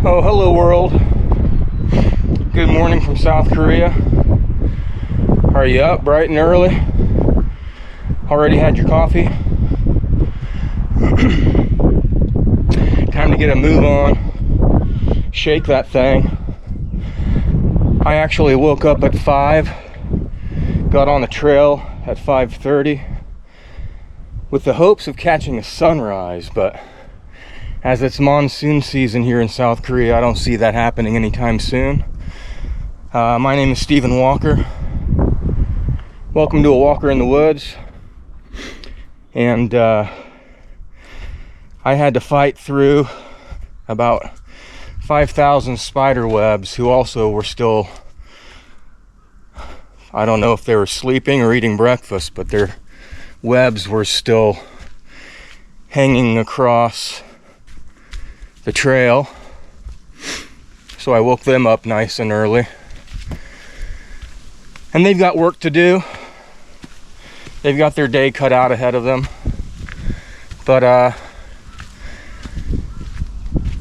Oh, hello world. Good morning from South Korea. Are you up bright and early? Already had your coffee? Time to get a move on. Shake that thing. I actually woke up at 5, got on the trail at 5:30 with the hopes of catching a sunrise, but as it's monsoon season here in South Korea, I don't see that happening anytime soon. My name is Stephen Walker. Welcome to A Walker in the Woods. And I had to fight through about 5,000 spider webs who also were still, I don't know if they were sleeping or eating breakfast, but their webs were still hanging across the trail. So I woke them up nice and early. And they've got work to do. They've got their day cut out ahead of them. But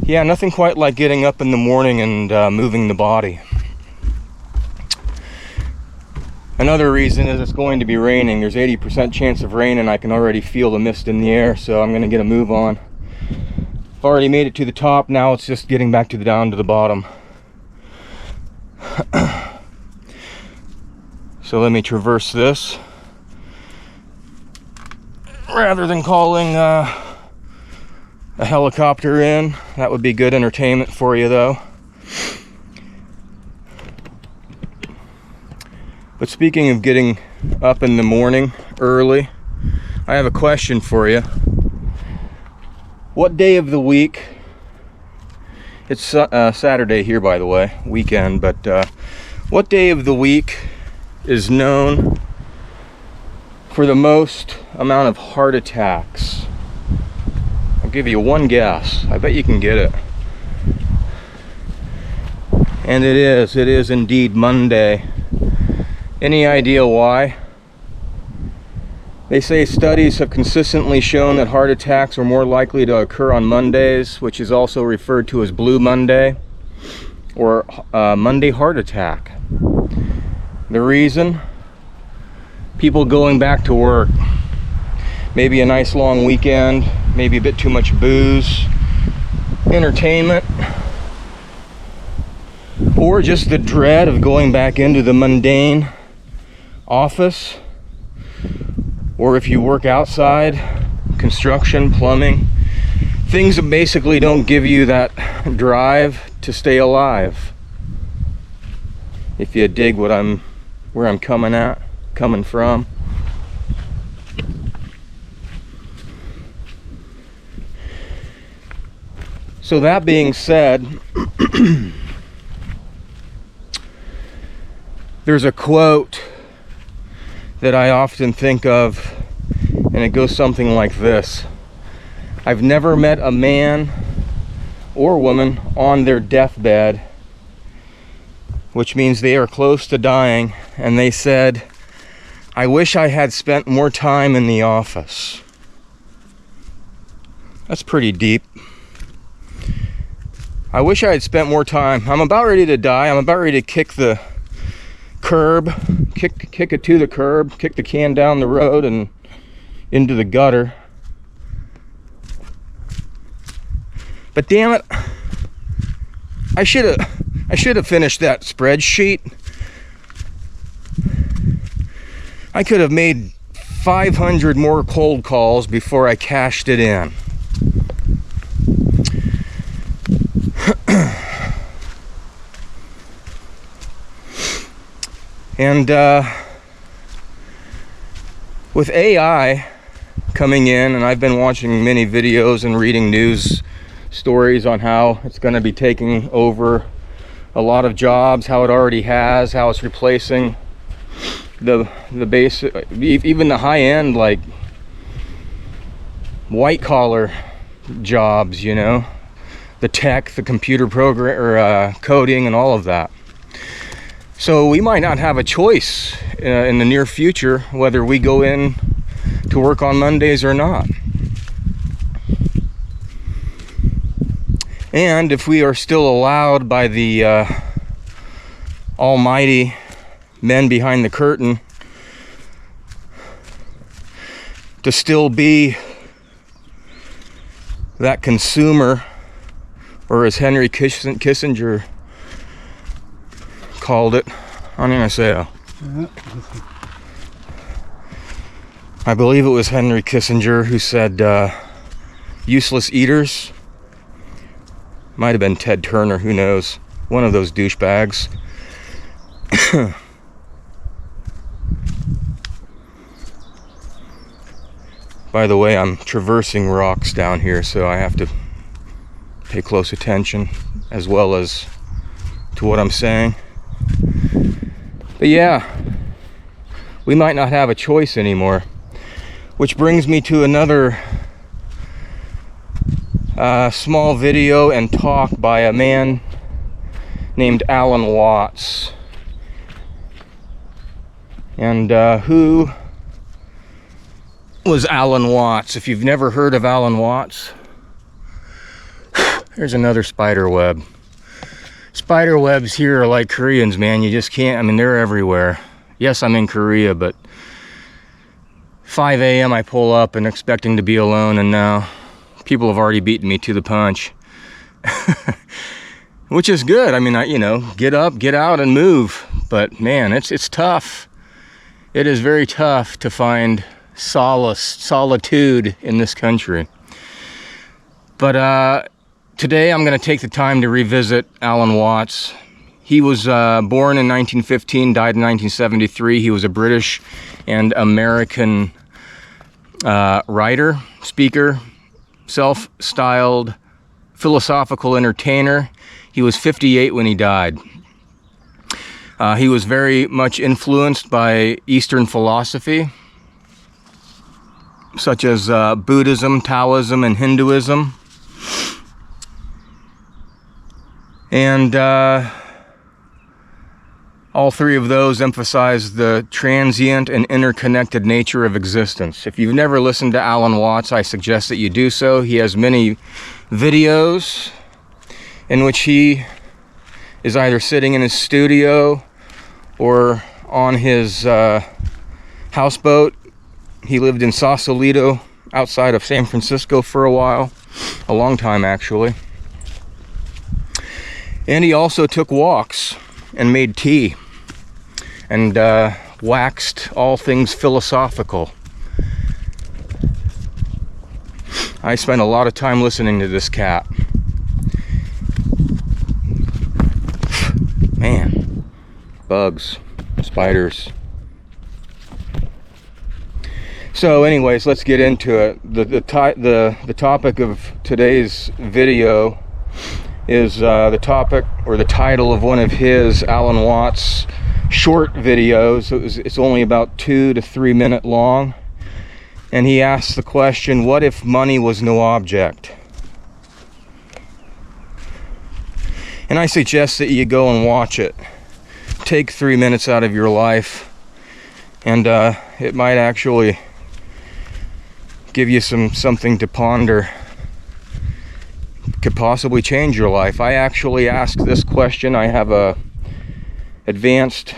yeah, nothing quite like getting up in the morning and moving the body. Another reason is it's going to be raining. There's 80% chance of rain and I can already feel the mist in the air, so I'm gonna get a move on. I've already made it to the top, now it's just getting back to down to the bottom. So let me traverse this rather than calling a helicopter in. That would be good entertainment for you though. But speaking of getting up in the morning early, I have a question for you. What day of the week, it's Saturday here by the way, weekend, but what day of the week is known for the most amount of heart attacks? I'll give you one guess. I bet you can get it. And it is indeed Monday. Any idea why? They say studies have consistently shown that heart attacks are more likely to occur on Mondays, which is also referred to as Blue Monday or Monday heart attack. The reason? People going back to work. Maybe a nice long weekend, maybe a bit too much booze, entertainment, or just the dread of going back into the mundane office. Or if you work outside, construction, plumbing, things that basically don't give you that drive to stay alive. If you dig where I'm coming from. So that being said, there's a quote that I often think of, and it goes something like this: I've never met a man or woman on their deathbed, which means they are close to dying, and they said, I wish I had spent more time in the office. That's pretty deep. I wish I had spent more time. I'm about ready to die. I'm about ready to kick the curb, kick it to the curb, kick the can down the road and into the gutter. But damn it, I should have finished that spreadsheet. I could have made 500 more cold calls before I cashed it in. And with AI coming in, and I've been watching many videos and reading news stories on how it's going to be taking over a lot of jobs, how it already has, how it's replacing the basic, even the high-end, like white-collar jobs, you know, the tech, the computer program, or coding, and all of that. So we might not have a choice in the near future whether we go in to work on Mondays or not. And if we are still allowed by the almighty men behind the curtain to still be that consumer, or as Henry Kissinger called it, I'm gonna say, I believe it was Henry Kissinger who said useless eaters. Might have been Ted Turner, who knows, one of those douchebags. By the way, I'm traversing rocks down here, so I have to pay close attention as well as to what I'm saying. But yeah, we might not have a choice anymore. Which brings me to another small video and talk by a man named Alan Watts. And who was Alan Watts? If you've never heard of Alan Watts, here's another spider web. Spider webs here are like Koreans, man. You just can't, I mean, they're everywhere. Yes, I'm in Korea, but 5 a.m. I pull up and expecting to be alone, and now people have already beaten me to the punch. Which is good. I mean, you know, get up, get out and move. But man, it's tough. It is very tough to find solitude in this country. But today I'm going to take the time to revisit Alan Watts. He was born in 1915, died in 1973. He was a British and American writer, speaker, self-styled philosophical entertainer. He was 58 when he died. He was very much influenced by Eastern philosophy, such as Buddhism, Taoism, and Hinduism. And all three of those emphasize the transient and interconnected nature of existence. If you've never listened to Alan Watts, I suggest that you do so. He has many videos in which he is either sitting in his studio or on his houseboat. He lived in Sausalito, outside of San Francisco, for a while, a long time actually. And he also took walks and made tea and waxed all things philosophical. I spent a lot of time listening to this cat. Man, bugs, spiders. So anyways, let's get into it. The topic of today's video is the topic or the title of one of his, Alan Watts, short videos. It's only about 2 to 3 minute long, and he asks the question, what if money was no object? And I suggest that you go and watch it. Take 3 minutes out of your life, and it might actually give you something to ponder. Could possibly change your life. I actually asked this question. I have a advanced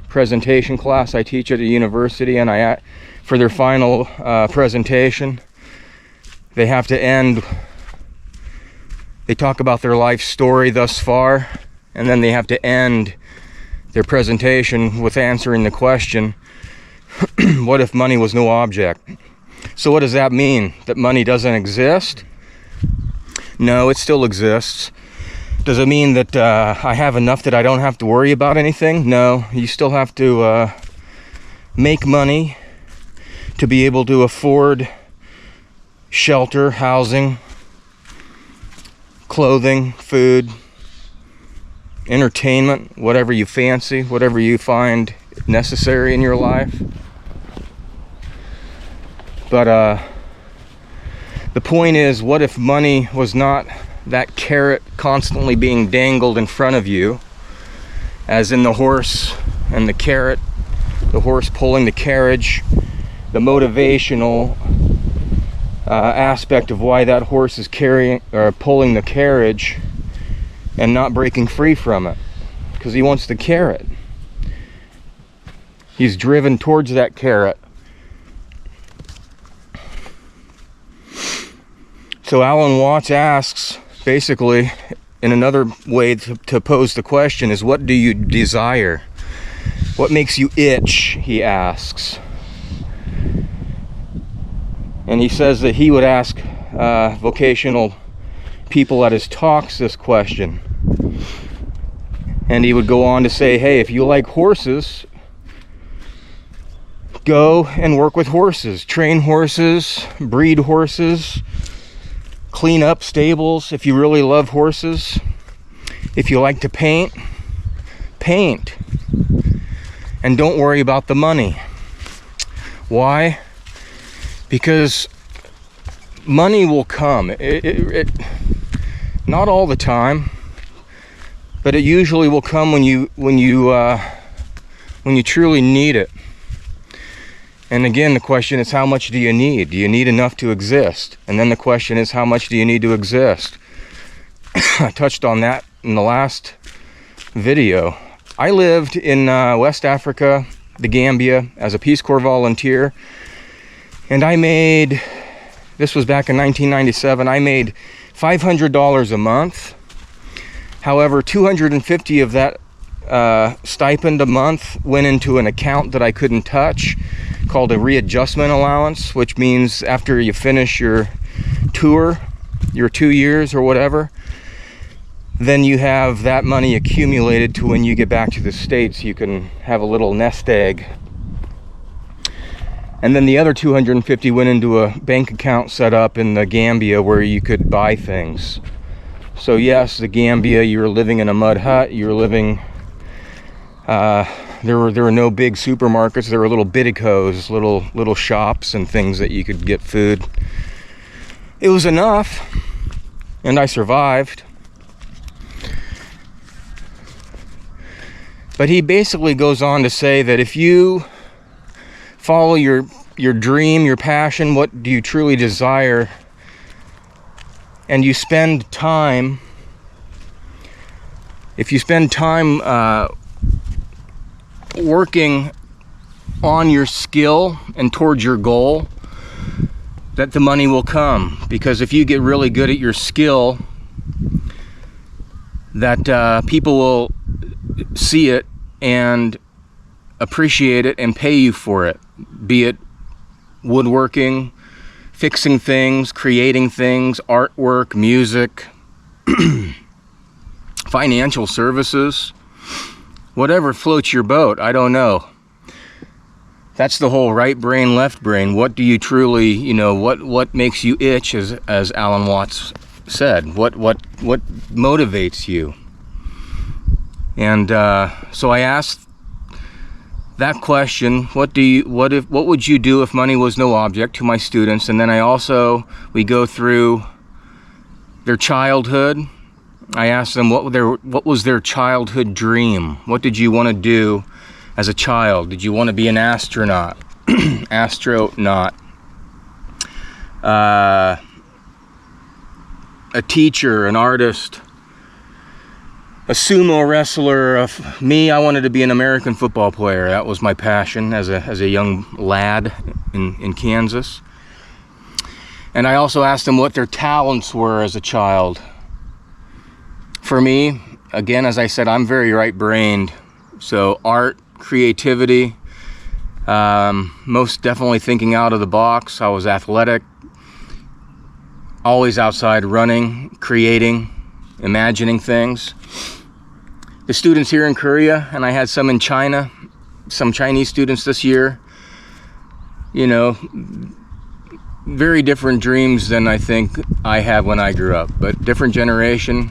presentation class I teach at a university, and for their final presentation, they have to end. They talk about their life story thus far, and then they have to end their presentation with answering the question, what if money was no object? So what does that mean? That money doesn't exist? No, it still exists. Does it mean that I have enough that I don't have to worry about anything? No, you still have to make money to be able to afford shelter, housing, clothing, food, entertainment, whatever you fancy, whatever you find necessary in your life. But the point is, what if money was not that carrot constantly being dangled in front of you, as in the horse and the carrot, the horse pulling the carriage, the motivational aspect of why that horse is carrying or pulling the carriage and not breaking free from it, because he wants the carrot. He's driven towards that carrot. So Alan Watts asks, basically, in another way to pose the question is, what do you desire? What makes you itch, he asks. And he says that he would ask vocational people at his talks this question. And he would go on to say, hey, if you like horses, go and work with horses. Train horses, breed horses, clean up stables if you really love horses. If you like to paint, paint. And don't worry about the money. Why? Because money will come. Not all the time, but it usually will come when you truly need it. And again, the question is, how much do you need? Do you need enough to exist? And then the question is, how much do you need to exist? I touched on that in the last video. I lived in West Africa, the Gambia, as a Peace Corps volunteer. And I made, this was back in 1997, I made $500 a month. However, $250 of that stipend a month went into an account that I couldn't touch, called a readjustment allowance, which means after you finish your tour, your 2 years or whatever, then you have that money accumulated to when you get back to the States, you can have a little nest egg. And then the other 250 went into a bank account set up in the Gambia where you could buy things. So yes, the Gambia, you were living in a mud hut, you were living, there were no big supermarkets, there were little bidicos, little shops and things that you could get food. It was enough, and I survived. But he basically goes on to say that if you follow your dream, your passion, what do you truly desire, and you spend time, if you spend time working on your skill and towards your goal, that the money will come. Because if you get really good at your skill, that people will see it and appreciate it and pay you for it, be it woodworking, fixing things, creating things, artwork, music, financial services, whatever floats your boat. I don't know. That's the whole right brain, left brain. What do you truly, what makes you itch, as Alan Watts said? What motivates you? And so I asked that question, what would you do if money was no object, to my students. And then we go through their childhood. I asked them what was their childhood dream? What did you want to do as a child? Did you want to be an astronaut? Astronaut. A teacher, an artist, a sumo wrestler. I wanted to be an American football player. That was my passion as a young lad in Kansas. And I also asked them what their talents were as a child. For me, again, as I said, I'm very right-brained. So art, creativity, most definitely thinking out of the box. I was athletic, always outside running, creating, imagining things. The students here in Korea, and I had some in China, some Chinese students this year, very different dreams than I think I had when I grew up, but different generation,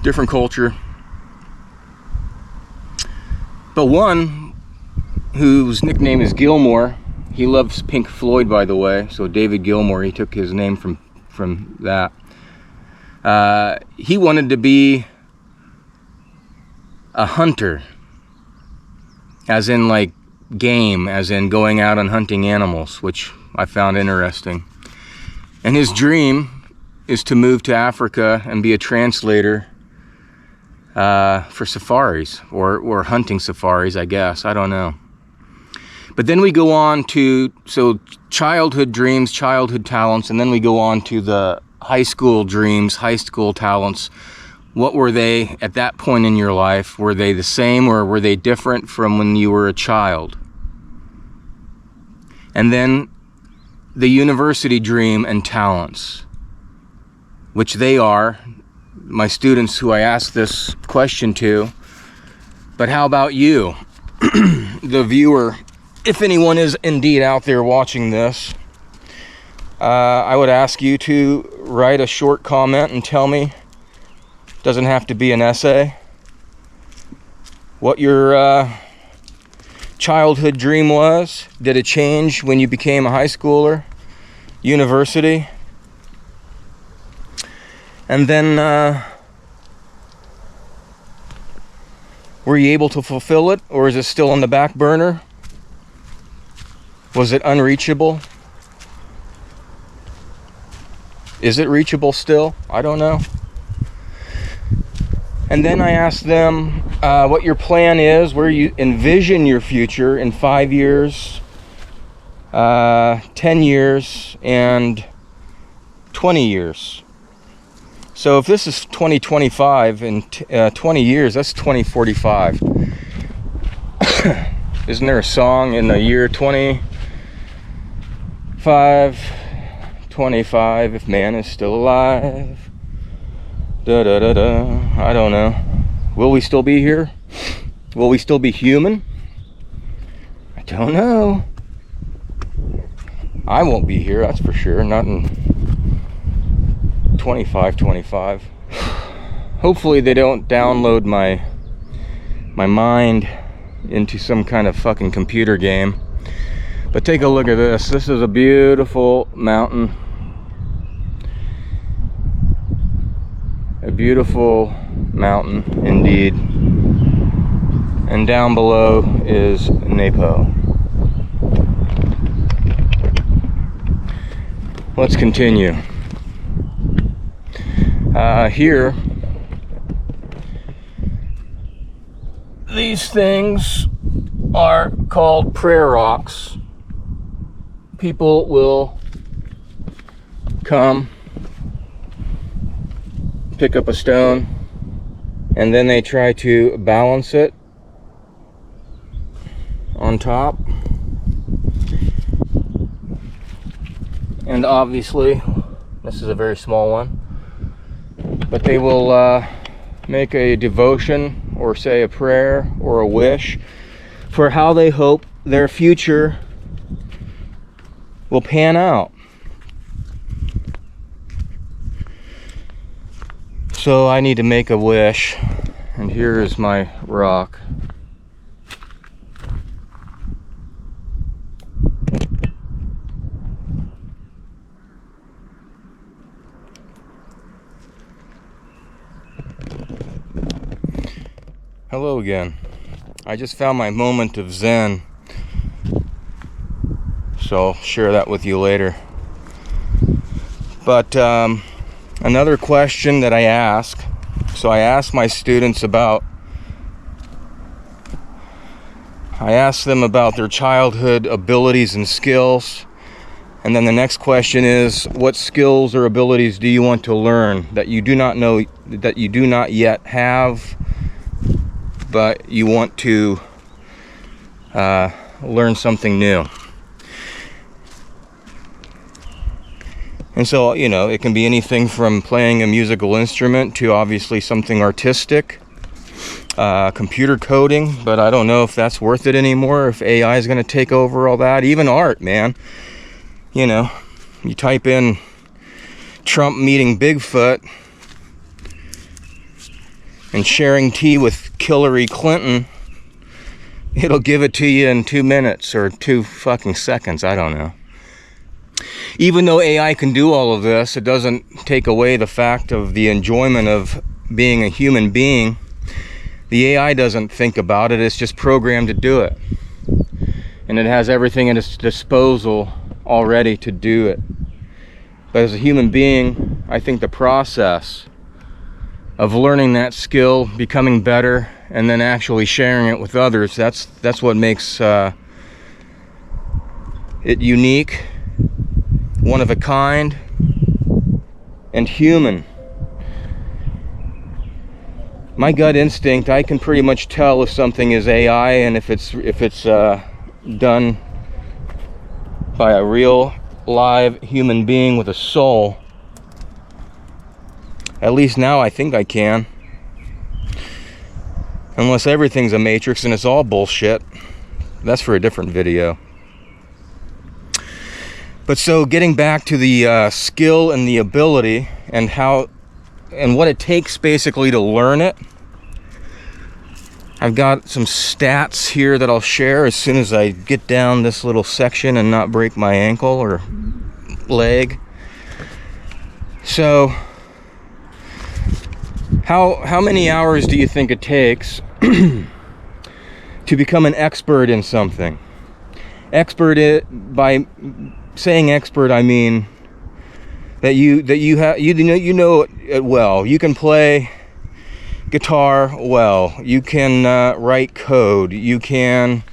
different culture. But one whose nickname is Gilmore, he loves Pink Floyd, by the way, so David Gilmour, he took his name from that. He wanted to be a hunter, as in like game, as in going out and hunting animals, which I found interesting. And his dream is to move to Africa and be a translator for safaris or hunting safaris, I guess. I don't know. But then we go on to, so childhood dreams, childhood talents, and then we go on to the high school dreams, high school talents. What were they at that point in your life? Were they the same or were they different from when you were a child? And then the university dream and talents, which they are my students who I ask this question to. But how about you, the viewer? If anyone is indeed out there watching this, I would ask you to write a short comment and tell me, doesn't have to be an essay, what your childhood dream was. Did it change when you became a high schooler, university? And then were you able to fulfill it, or is it still on the back burner? Was it unreachable? Is it reachable still? I don't know. And then I asked them what your plan is, where you envision your future in 5 years, 10 years, and 20 years. So if this is 2025, in 20 years, that's 2045. Isn't there a song in the year 25, if man is still alive? Da da da da. I don't know. Will we still be here? Will we still be human? I don't know. I won't be here, that's for sure. Not in 25. Hopefully they don't download my mind into some kind of fucking computer game. But take a look at this. This is a beautiful mountain. A beautiful mountain indeed. And down below is Napo. Let's continue. Here, these things are called prayer rocks. People will come, pick up a stone, and then they try to balance it on top. And obviously, this is a very small one, but they will make a devotion or say a prayer or a wish for how they hope their future will pan out. So I need to make a wish, and here is my rock. Hello again. I just found my moment of Zen, so I'll share that with you later. But another question that I ask, so I ask my students about, I ask them about their childhood abilities and skills, and then the next question is, what skills or abilities do you want to learn that you do not know, that you do not yet have, but you want to learn something new? And so, you know, it can be anything from playing a musical instrument to obviously something artistic, computer coding, but I don't know if that's worth it anymore, if AI is going to take over all that. Even art, man. You know, you type in Trump meeting Bigfoot and sharing tea with Hillary Clinton, it'll give it to you in 2 minutes or 2 fucking seconds. I don't know. Even though AI can do all of this, it doesn't take away the fact of the enjoyment of being a human being. The AI doesn't think about it, it's just programmed to do it. And it has everything at its disposal already to do it. But as a human being, I think the process of learning that skill, becoming better, and then actually sharing it with others. That's what makes it unique, one of a kind, and human. My gut instinct, I can pretty much tell if something is AI and if it's done by a real live human being with a soul. At least now I think I can. Unless everything's a matrix and it's all bullshit. That's for a different video. But so getting back to the skill and the ability and how and what it takes basically to learn it. I've got some stats here that I'll share as soon as I get down this little section and not break my ankle or leg. So how many hours do you think it takes to become an expert in something? By saying expert, I mean that you know it well. You can play guitar well. You can write code. You can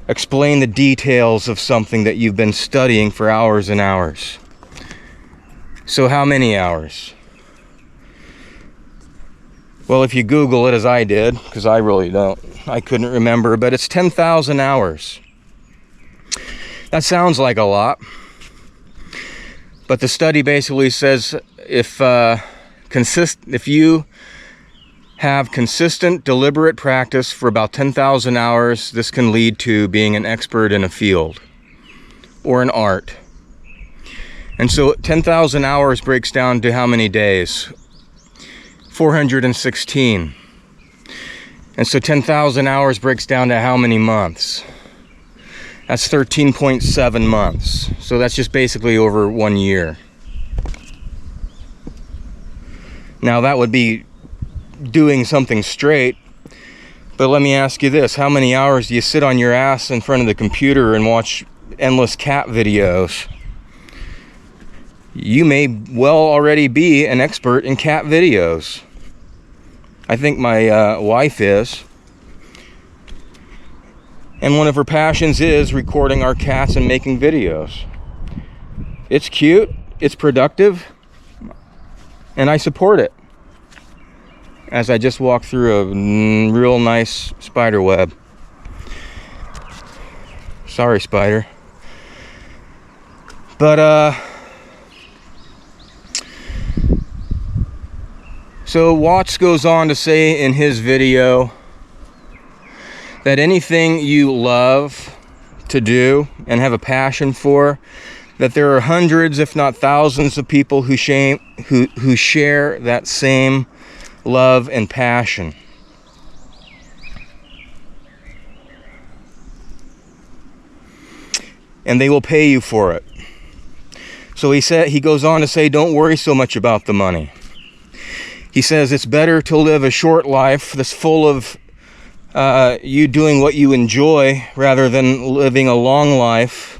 explain the details of something that you've been studying for hours and hours. So how many hours? Well, if you Google it, as I did, because I really don't, I couldn't remember, but it's 10,000 hours. That sounds like a lot, but the study basically says if you have consistent, deliberate practice for about 10,000 hours, this can lead to being an expert in a field or an art. And so 10,000 hours breaks down to how many days? 416. And so 10,000 hours breaks down to how many months? That's 13.7 months. So that's just basically over 1 year. Now that would be doing something straight, but let me ask you this: how many hours do you sit on your ass in front of the computer and watch endless cat videos? You may well already be an expert in cat videos. I think my wife is. And one of her passions is recording our cats and making videos. It's cute, it's productive, and I support it. As I just walked through a real nice spider web. Sorry, spider. But, so Watts goes on to say in his video that anything you love to do and have a passion for, that there are hundreds, if not thousands, of people who share that same love and passion. And they will pay you for it. So he goes on to say, don't worry so much about the money. He says it's better to live a short life that's full of you doing what you enjoy rather than living a long life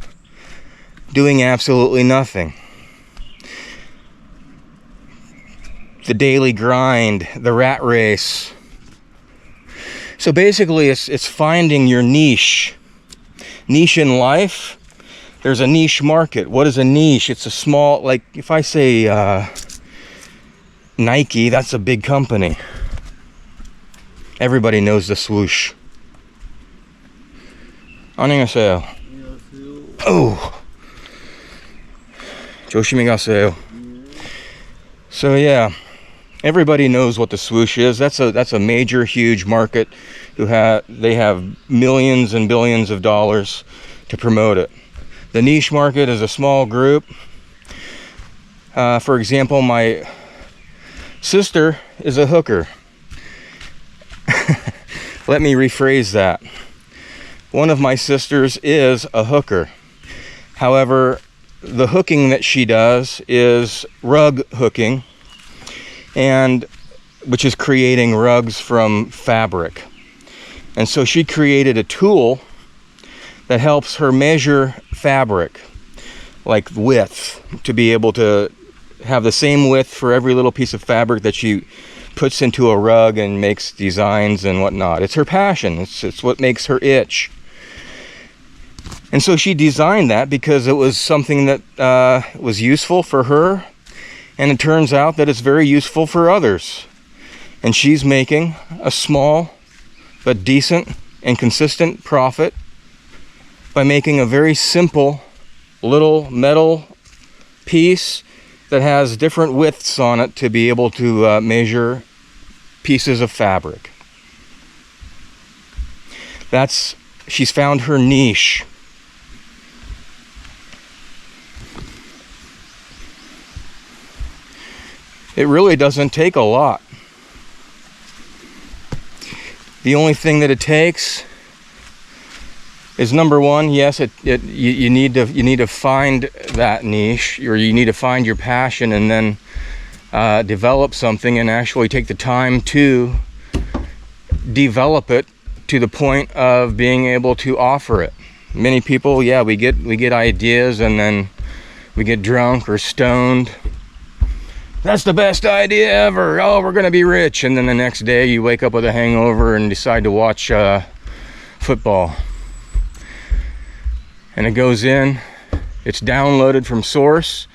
doing absolutely nothing. The daily grind, the rat race. So basically it's finding your niche. Niche in life, there's a niche market. What is a niche? It's a small, like if I say Nike, that's a big company. Everybody knows the swoosh. 안녕하세요. Oh. 조심히 가세요. So yeah, everybody knows what the swoosh is. That's a major, huge market. They have millions and billions of dollars to promote it. The niche market is a small group. For example, my sister is a hooker. Let me rephrase that. One of my sisters is a hooker. However, the hooking that she does is rug hooking, and which is creating rugs from fabric. And so she created a tool that helps her measure fabric, like width, to be able to have the same width for every little piece of fabric that she puts into a rug and makes designs and whatnot. It's her passion. It's what makes her itch. And so she designed that because it was something that was useful for her, and it turns out that it's very useful for others. And she's making a small but decent and consistent profit by making a very simple little metal piece that has different widths on it to be able to measure pieces of fabric. She's found her niche. It really doesn't take a lot. The only thing that it takes is, number one, yes, you need to find that niche, or you need to find your passion, and then develop something and actually take the time to develop it to the point of being able to offer it. Many people, yeah, we get ideas and then we get drunk or stoned. That's the best idea ever. Oh, we're gonna be rich. And then the next day you wake up with a hangover and decide to watch football. And it goes in, it's downloaded from source,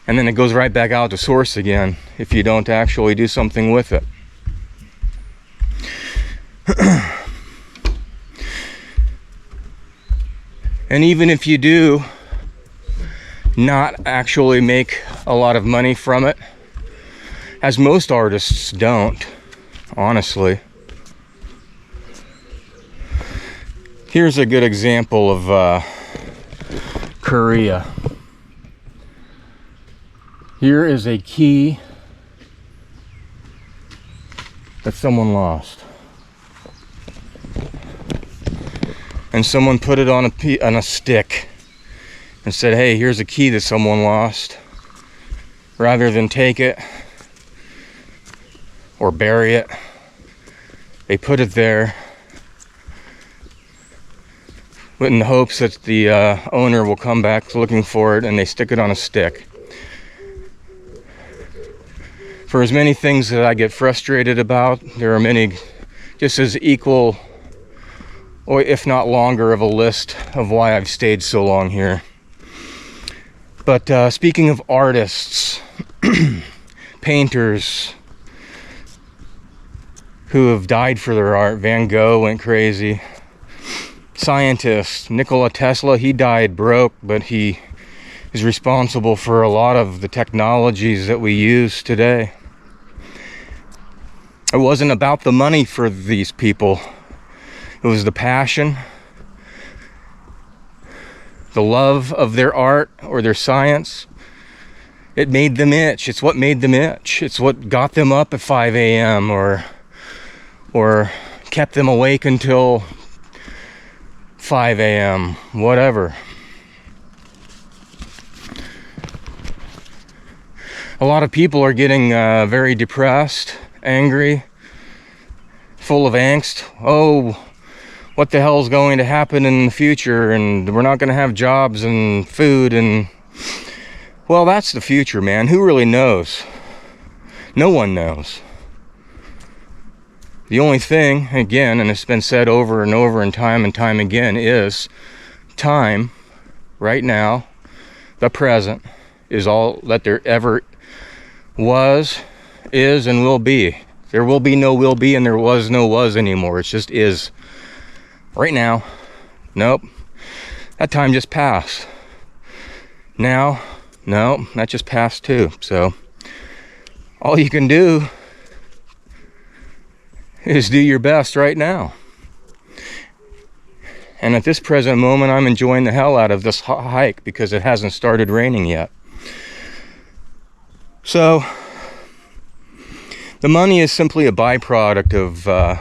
and then it goes right back out to source again if you don't actually do something with it. And even if you do not actually make a lot of money from it, as most artists don't, honestly. Here's a good example of Korea. Here is a key that someone lost. And someone put it on a stick and said, hey, here's a key that someone lost. Rather than take it or bury it, they put it there in the hopes that the owner will come back looking for it, and they stick it on a stick. For as many things that I get frustrated about, there are many just as equal, or if not longer, of a list of why I've stayed so long here. But speaking of artists, painters who have died for their art, Van Gogh went crazy. Scientists, Nikola Tesla, he died broke, but he is responsible for a lot of the technologies that we use today. It wasn't about the money for these people. It was the passion, the love of their art or their science. It made them itch. It's what made them itch. It's what got them up at 5 a.m. or kept them awake until 5 a.m., whatever. A lot of people are getting very depressed, angry, full of angst. Oh, what the hell is going to happen in the future, and we're not going to have jobs and food, and well, that's the future, man. Who really knows? No one knows. The only thing, again, and it's been said over and over and time again, is time, right now, the present, is all that there ever was, is, and will be. There will be no will be, and there was no was anymore. It just is. Right now, nope, that time just passed. Now, no, that just passed too. So all you can do is do your best right now. And at this present moment, I'm enjoying the hell out of this hike because it hasn't started raining yet. So the money is simply a byproduct of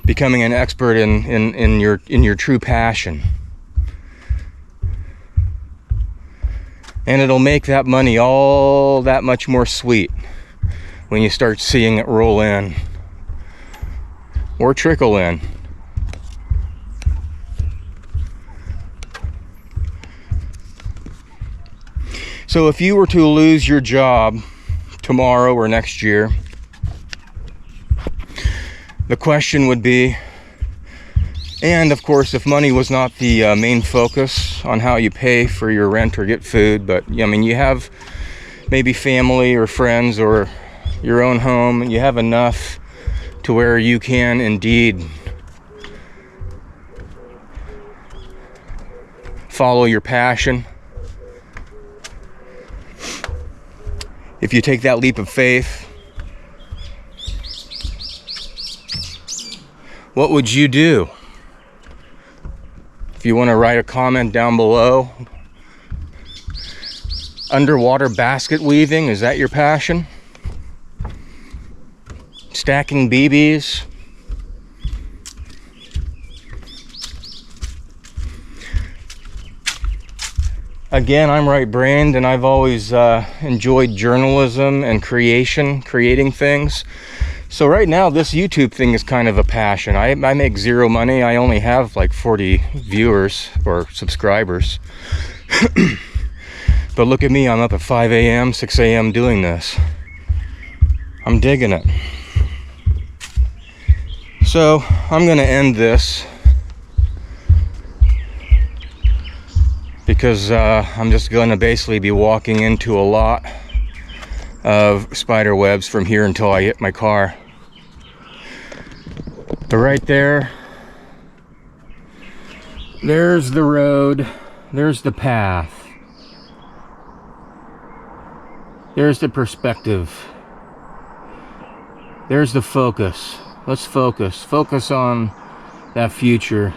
becoming an expert in your true passion. And it'll make that money all that much more sweet when you start seeing it roll in or trickle in. So if you were to lose your job tomorrow or next year. The question would be, and of course, if money was not the main focus on how you pay for your rent or get food, but I mean, you have maybe family or friends or your own home, you have enough to where you can indeed follow your passion. If you take that leap of faith, what would you do? If you want to write a comment down below. Underwater basket weaving, is that your passion? Stacking BBs? Again, I'm right-brained, and I've always enjoyed journalism and creating things. So right now, this YouTube thing is kind of a passion. I make zero money. I only have like 40 viewers or subscribers. But look at me, I'm up at 5 a.m., 6 a.m. doing this. I'm digging it. So I'm gonna end this because I'm just gonna basically be walking into a lot of spider webs from here until I hit my car. But right there, there's the road, there's the path. There's the perspective. There's the focus. Let's focus. Focus on that future.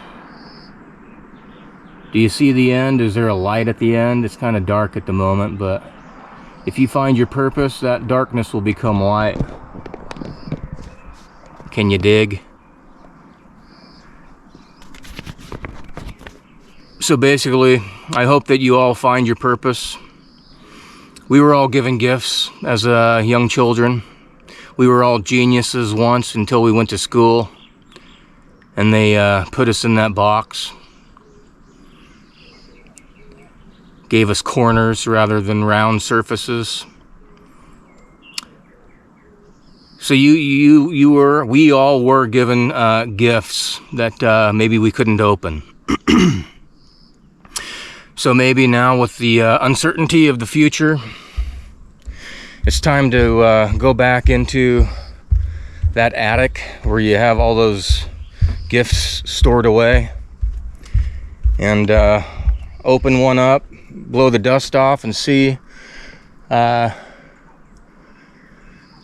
Do you see the end? Is there a light at the end? It's kind of dark at the moment, but if you find your purpose, that darkness will become light. Can you dig? So basically, I hope that you all find your purpose. We were all given gifts as young children. We were all geniuses once until we went to school and they put us in that box. Gave us corners rather than round surfaces. So we all were given gifts that maybe we couldn't open. So maybe now with the uncertainty of the future, it's time to go back into that attic where you have all those gifts stored away and open one up, blow the dust off and see, does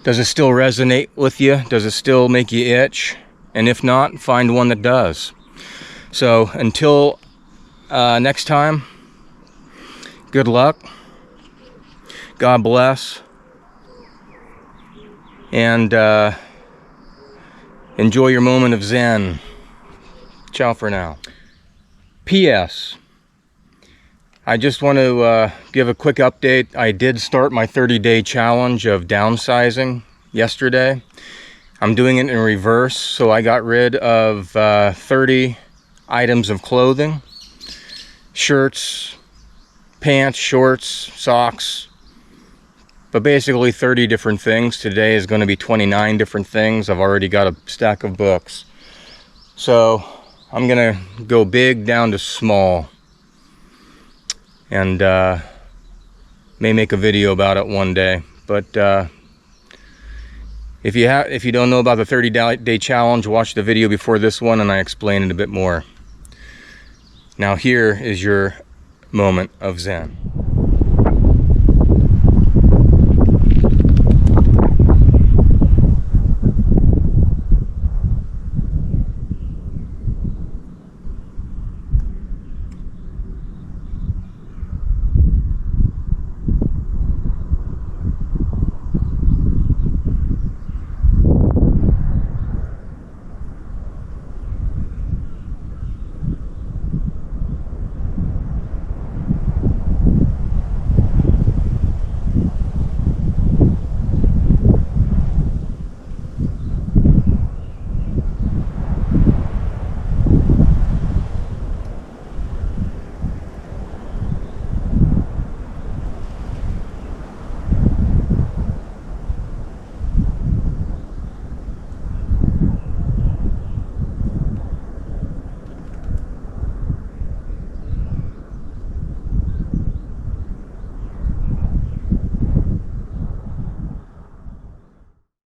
it still resonate with you? Does it still make you itch? And if not, find one that does. So until next time, good luck, God bless, and enjoy your moment of Zen. Ciao for now. P.S. I just want to give a quick update. I did start my 30-day challenge of downsizing yesterday. I'm doing it in reverse, so I got rid of 30 items of clothing, shirts, pants, shorts, socks, but basically 30 different things. Today is going to be 29 different things. I've already got a stack of books. So I'm going to go big down to small, and may make a video about it one day. But if you don't know about the 30-day challenge, watch the video before this one and I explain it a bit more. Now here is your moment of Zen.